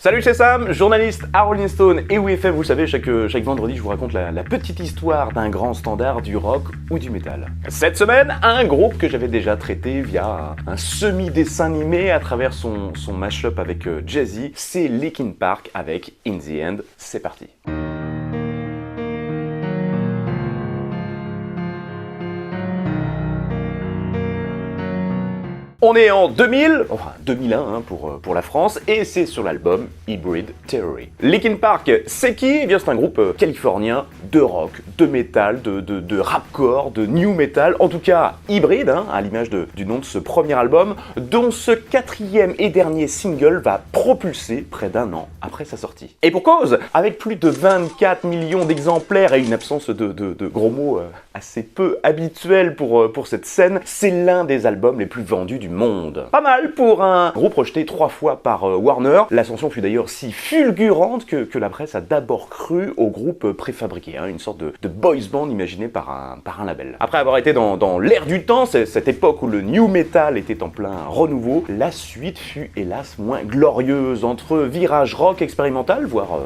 Salut, c'est Sam, journaliste à Rolling Stone et WFM. Vous savez, chaque vendredi, je vous raconte la petite histoire d'un grand standard du rock ou du métal. Cette semaine, un groupe que j'avais déjà traité via un semi-dessin animé à travers son mash-up avec Jay-Z, c'est Linkin Park avec In the End. C'est parti. On est en 2000, enfin 2001 pour la France, et c'est sur l'album Hybrid Theory. Linkin Park, c'est qui? Eh bien, c'est un groupe californien de rock, de metal, de rapcore, de new metal, en tout cas hybride, à l'image du nom de ce premier album, dont ce quatrième et dernier single va propulser près d'un an après sa sortie. Et pour cause, avec plus de 24 millions d'exemplaires et une absence de gros mots assez peu habituelle pour cette scène, c'est l'un des albums les plus vendus du monde. Pas mal pour un groupe rejeté 3 fois par Warner. L'ascension fut d'ailleurs si fulgurante que la presse a d'abord cru au groupe préfabriqué, une sorte de boys band imaginé par un label. Après avoir été dans l'air du temps, cette époque où le new metal était en plein renouveau, la suite fut hélas moins glorieuse, entre virage rock expérimental, voire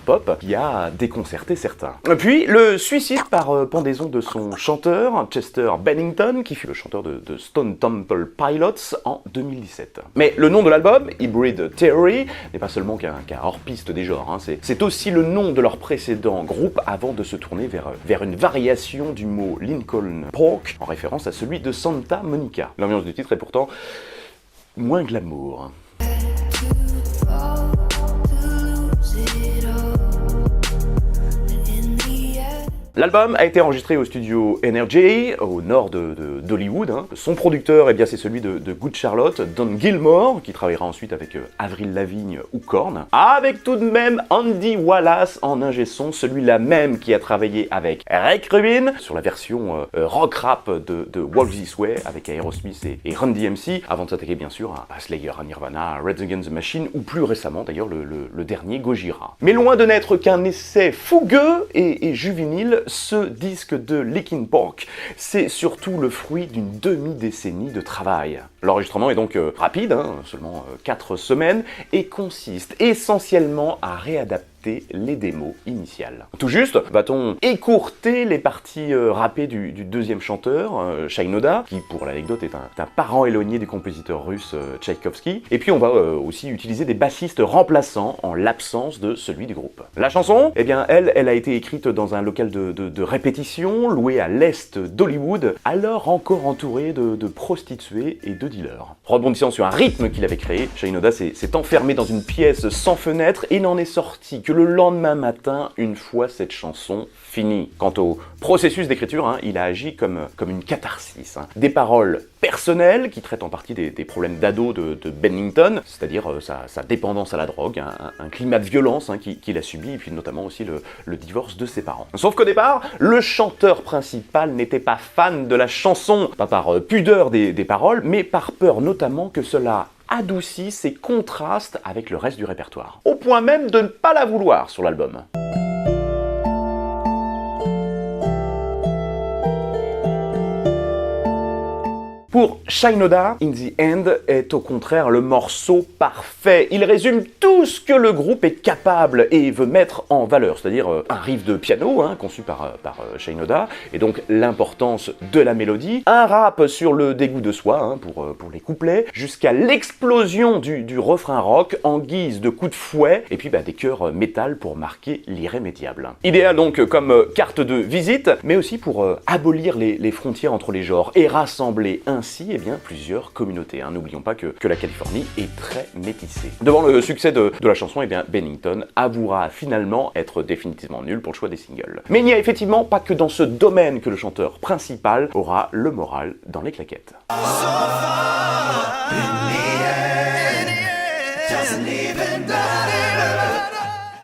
pop, qui a déconcerté certains. Puis le suicide par pendaison de son chanteur, Chester Bennington, qui fut le chanteur de Stone Temple Pilots en 2017. Mais le nom de l'album, Hybrid Theory, n'est pas seulement qu'un hors-piste des genres, c'est aussi le nom de leur précédent groupe avant de se tourner vers une variation du mot Lincoln Park, en référence à celui de Santa Monica. L'ambiance du titre est pourtant moins glamour. L'album a été enregistré au studio Energy, au nord d'Hollywood. Son producteur, eh bien, c'est celui de Good Charlotte, Don Gilmore, qui travaillera ensuite avec Avril Lavigne ou Korn, avec tout de même Andy Wallace en ingé son, celui-là même qui a travaillé avec Rick Rubin sur la version rock-rap de Walk This Way avec Aerosmith et Run DMC, avant de s'attaquer bien sûr à Slayer, à Nirvana, à Rage Against the Machine, ou plus récemment d'ailleurs le dernier Gojira. Mais loin de n'être qu'un essai fougueux et juvénile, ce disque de Linkin Park, c'est surtout le fruit d'une demi-décennie de travail. L'enregistrement est donc rapide, seulement 4 semaines, et consiste essentiellement à réadapter les démos initiales. Tout juste, va-t-on écourter les parties rappées du deuxième chanteur, Shinoda, qui pour l'anecdote est un parent éloigné du compositeur russe Tchaïkovski, et puis on va aussi utiliser des bassistes remplaçants en l'absence de celui du groupe. La chanson, eh bien elle a été écrite dans un local de répétition, loué à l'est d'Hollywood, alors encore entouré de prostituées et de dealers. Rebondissant sur un rythme qu'il avait créé, Shinoda s'est enfermé dans une pièce sans fenêtre et n'en est sorti que le lendemain matin, une fois cette chanson finie. Quant au processus d'écriture, il a agi comme une catharsis. Des paroles personnelles qui traitent en partie des problèmes d'ado de Bennington, c'est-à-dire sa dépendance à la drogue, un climat de violence qu'il a subi, et puis notamment aussi le divorce de ses parents. Sauf qu'au départ, le chanteur principal n'était pas fan de la chanson, pas par pudeur des paroles, mais par peur notamment que cela adoucit ses contrastes avec le reste du répertoire. Au point même de ne pas la vouloir sur l'album. Pour Shinoda, In the End est au contraire le morceau parfait. Il résume tout ce que le groupe est capable et veut mettre en valeur, c'est-à-dire un riff de piano conçu par Shinoda, et donc l'importance de la mélodie, un rap sur le dégoût de soi pour les couplets, jusqu'à l'explosion du refrain rock en guise de coup de fouet, et puis des chœurs métal pour marquer l'irrémédiable. Idéal donc comme carte de visite, mais aussi pour abolir les frontières entre les genres et rassembler ainsi plusieurs communautés. N'oublions pas que la Californie est très métissée. Devant le succès de la chanson, Bennington avouera finalement être définitivement nul pour le choix des singles. Mais il n'y a effectivement pas que dans ce domaine que le chanteur principal aura le moral dans les claquettes.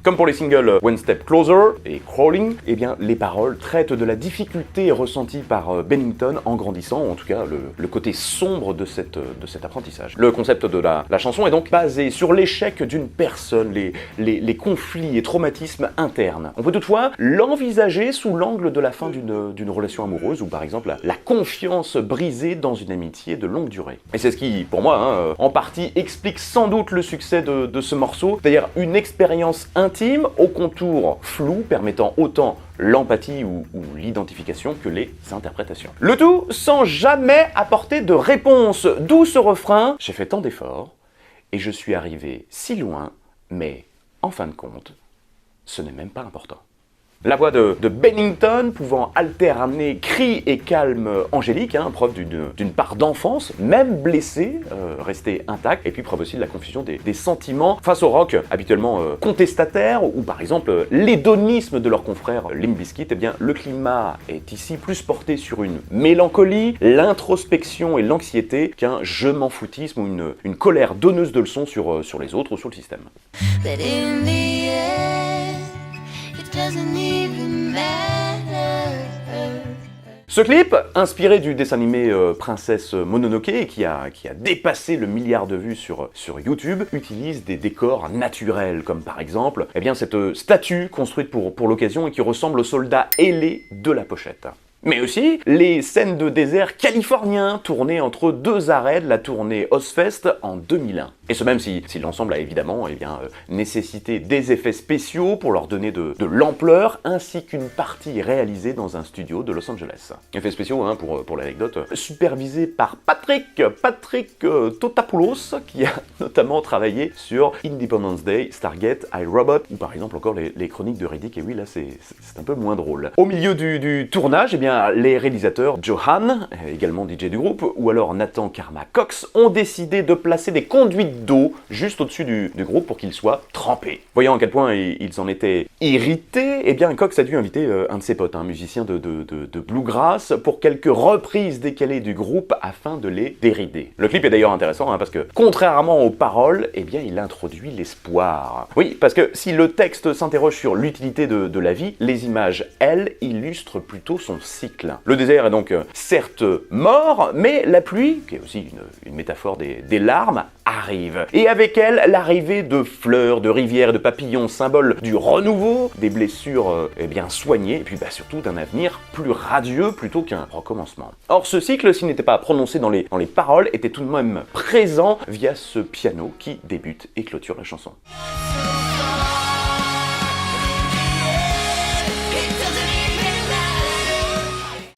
Comme pour les singles One Step Closer et Crawling, eh bien les paroles traitent de la difficulté ressentie par Bennington en grandissant, ou en tout cas le côté sombre de cet apprentissage. Le concept de la chanson est donc basé sur l'échec d'une personne, les conflits et traumatismes internes. On peut toutefois l'envisager sous l'angle de la fin d'une relation amoureuse, ou par exemple la confiance brisée dans une amitié de longue durée. Et c'est ce qui, pour moi, en partie explique sans doute le succès de ce morceau, c'est-à-dire une expérience intime aux contours flous permettant autant l'empathie ou l'identification que les interprétations. Le tout sans jamais apporter de réponse, d'où ce refrain « J'ai fait tant d'efforts et je suis arrivé si loin, mais en fin de compte, ce n'est même pas important ». La voix de Bennington pouvant alterner cris et calme angélique, preuve d'une part d'enfance, même blessée, restée intacte, et puis preuve aussi de la confusion des sentiments face au rock habituellement contestataire, ou par exemple l'hédonisme de leurs confrères Limp Bizkit. Eh bien, le climat est ici plus porté sur une mélancolie, l'introspection et l'anxiété qu'un je m'en foutisme ou une colère donneuse de leçons sur les autres ou sur le système. Ce clip, inspiré du dessin animé Princesse Mononoke et qui a dépassé le milliard de vues sur YouTube, utilise des décors naturels, comme par exemple cette statue construite pour l'occasion et qui ressemble au soldat ailé de la pochette. Mais aussi les scènes de désert californien tournées entre deux arrêts de la tournée Ozfest en 2001. Et ce même si l'ensemble a évidemment nécessité des effets spéciaux pour leur donner de l'ampleur, ainsi qu'une partie réalisée dans un studio de Los Angeles. Effets spéciaux, pour l'anecdote, supervisés par Patrick Totapoulos, qui a notamment travaillé sur Independence Day, Stargate, iRobot, ou par exemple encore les chroniques de Riddick, et oui là c'est un peu moins drôle. Au milieu du tournage, les réalisateurs Johan, également DJ du groupe, ou alors Nathan Karma Cox, ont décidé de placer des conduites d'eau juste au-dessus du groupe pour qu'ils soient trempés. Voyant à quel point ils en étaient irrités, Cox a dû inviter un de ses potes, un musicien de bluegrass, pour quelques reprises décalées du groupe afin de les dérider. Le clip est d'ailleurs intéressant parce que, contrairement aux paroles, il introduit l'espoir. Oui, parce que si le texte s'interroge sur l'utilité de la vie, les images, elles, illustrent plutôt son cycle. Le désert est donc certes mort, mais la pluie, qui est aussi une métaphore des larmes, arrive. Et avec elle, l'arrivée de fleurs, de rivières, de papillons, symbole du renouveau, des blessures soignées, et puis surtout d'un avenir plus radieux plutôt qu'un recommencement. Or, ce cycle, s'il n'était pas prononcé dans les paroles, était tout de même présent via ce piano qui débute et clôture la chanson.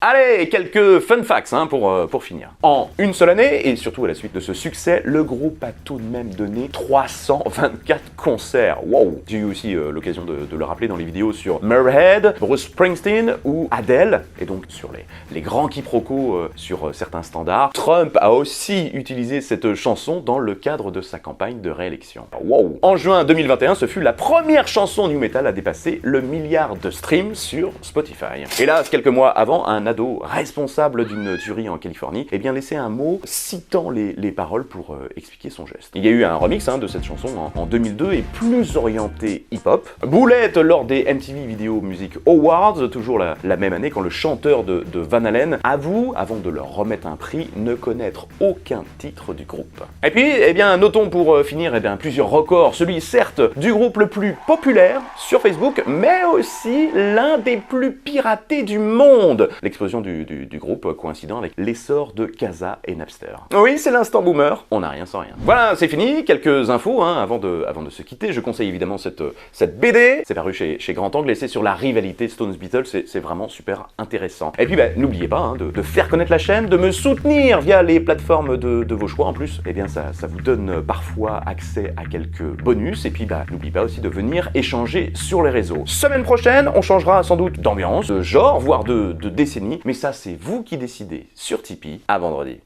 Allez, quelques fun facts pour finir. En une seule année, et surtout à la suite de ce succès, le groupe a tout de même donné 324 concerts. Wow! J'ai eu aussi l'occasion de le rappeler dans les vidéos sur Murrayhead, Bruce Springsteen ou Adele, et donc sur les grands quiproquos sur certains standards. Trump a aussi utilisé cette chanson dans le cadre de sa campagne de réélection. Wow! En juin 2021, ce fut la première chanson nu metal à dépasser le milliard de streams sur Spotify. Hélas, quelques mois avant, un ado responsable d'une tuerie en Californie laissait un mot citant les paroles pour expliquer son geste. Il y a eu un remix de cette chanson en 2002 et plus orienté hip-hop. Boulette lors des MTV Video Music Awards, toujours la même année, quand le chanteur de Van Halen avoue, avant de leur remettre un prix, ne connaître aucun titre du groupe. Et puis, notons pour finir plusieurs records. Celui, certes, du groupe le plus populaire sur Facebook, mais aussi l'un des plus piratés du monde. L'explosion du groupe coïncidant avec l'essor de Casa et Napster. Oui, c'est l'instant boomer, on n'a rien sans rien. Voilà, c'est fini, quelques infos avant de se quitter. Je conseille évidemment cette BD, c'est paru chez Grand Angle et c'est sur la rivalité Stones-Beatles, c'est vraiment super intéressant. Et puis n'oubliez pas de faire connaître la chaîne, de me soutenir via les plateformes de vos choix. En plus, ça vous donne parfois accès à quelques bonus. Et puis n'oubliez pas aussi de venir échanger sur les réseaux. Semaine prochaine, on changera sans doute d'ambiance, de genre, voire de décennie. Mais ça, c'est vous qui décidez sur Tipeee. À vendredi.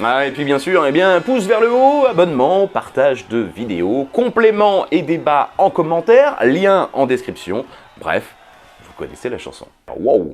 Et puis bien sûr, pouce vers le haut, abonnement, partage de vidéos, compléments et débats en commentaire, lien en description. Bref, vous connaissez la chanson. Wow!